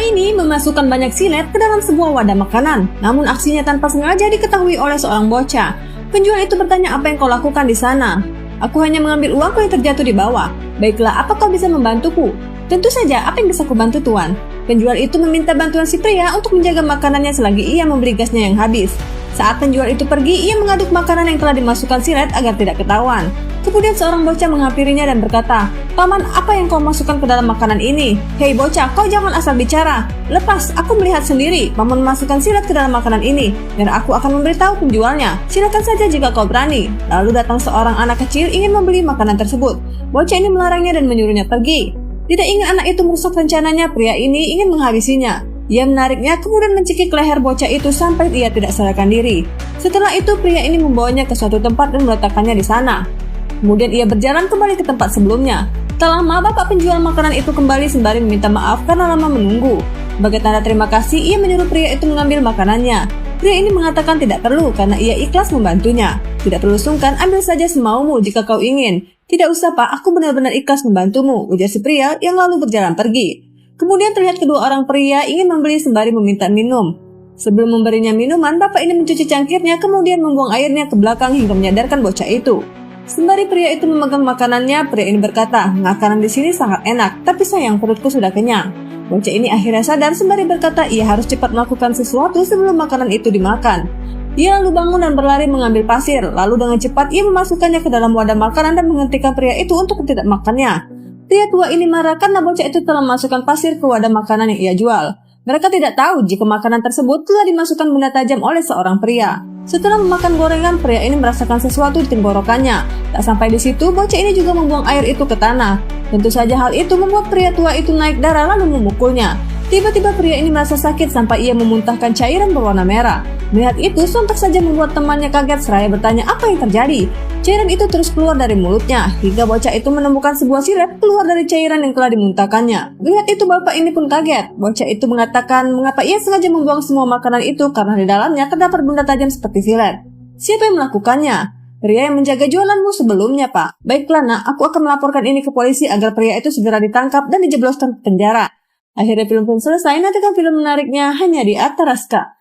ini memasukkan banyak silet ke dalam sebuah wadah makanan, namun aksinya tanpa sengaja diketahui oleh seorang bocah. Penjual itu bertanya, apa yang kau lakukan di sana? Aku hanya mengambil uangku yang terjatuh di bawah. Baiklah, apa kau bisa membantuku? Tentu saja, apa yang bisa kubantu tuan? Penjual itu meminta bantuan si pria untuk menjaga makanannya selagi ia membeli gasnya yang habis. Saat penjual itu pergi, ia mengaduk makanan yang telah dimasukkan silet agar tidak ketahuan. Kemudian seorang bocah menghampirinya dan berkata, "Paman, apa yang kau masukkan ke dalam makanan ini? Hei bocah, kau jangan asal bicara. Lepas, aku melihat sendiri, paman memasukkan silet ke dalam makanan ini, dan aku akan memberitahu penjualnya. Silakan saja jika kau berani." Lalu datang seorang anak kecil ingin membeli makanan tersebut. Bocah ini melarangnya dan menyuruhnya pergi. Tidak ingin anak itu merusak rencananya, pria ini ingin menghabisinya. Ia menariknya kemudian mencekik leher bocah itu sampai ia tidak sadarkan diri. Setelah itu pria ini membawanya ke suatu tempat dan meletakkannya di sana. Kemudian ia berjalan kembali ke tempat sebelumnya. Tak lama bapak penjual makanan itu kembali sembari meminta maaf karena lama menunggu. Sebagai tanda terima kasih, ia menyuruh pria itu mengambil makanannya. Pria ini mengatakan tidak perlu karena ia ikhlas membantunya. Tidak perlu sungkan, ambil saja semaumu jika kau ingin. Tidak usah pak, aku benar-benar ikhlas membantumu, ujar si pria yang lalu berjalan pergi. Kemudian terlihat kedua orang pria ingin membeli sembari meminta minum. Sebelum memberinya minuman, bapak ini mencuci cangkirnya kemudian membuang airnya ke belakang hingga menyadarkan bocah itu. Sembari pria itu memegang makanannya, pria ini berkata, "Makanan di sini sangat enak, tapi sayang perutku sudah kenyang." Bocah ini akhirnya sadar sembari berkata ia harus cepat melakukan sesuatu sebelum makanan itu dimakan. Ia lalu bangun dan berlari mengambil pasir, lalu dengan cepat ia memasukkannya ke dalam wadah makanan dan menghentikan pria itu untuk tidak makannya. Pria tua ini marah karena bocah itu telah memasukkan pasir ke wadah makanan yang ia jual. Mereka tidak tahu jika makanan tersebut telah dimasukkan benda tajam oleh seorang pria. Setelah memakan gorengan, pria ini merasakan sesuatu di tenggorokannya. Tak sampai di situ, bocah ini juga membuang air itu ke tanah. Tentu saja hal itu membuat pria tua itu naik darah lalu memukulnya. Tiba-tiba pria ini merasa sakit sampai ia memuntahkan cairan berwarna merah. Melihat itu, sontak saja membuat temannya kaget seraya bertanya apa yang terjadi. Cairan itu terus keluar dari mulutnya, hingga bocah itu menemukan sebuah silet keluar dari cairan yang telah dimuntahkannya. Melihat itu, bapak ini pun kaget. Bocah itu mengatakan mengapa ia sengaja membuang semua makanan itu karena di dalamnya terdapat benda tajam seperti silet. Siapa yang melakukannya? Pria yang menjaga jualanmu sebelumnya, Pak. Baiklah nak, aku akan melaporkan ini ke polisi agar pria itu segera ditangkap dan dijebloskan ke penjara. Akhirnya film pun selesai, nantikan film menariknya hanya di Ataraska.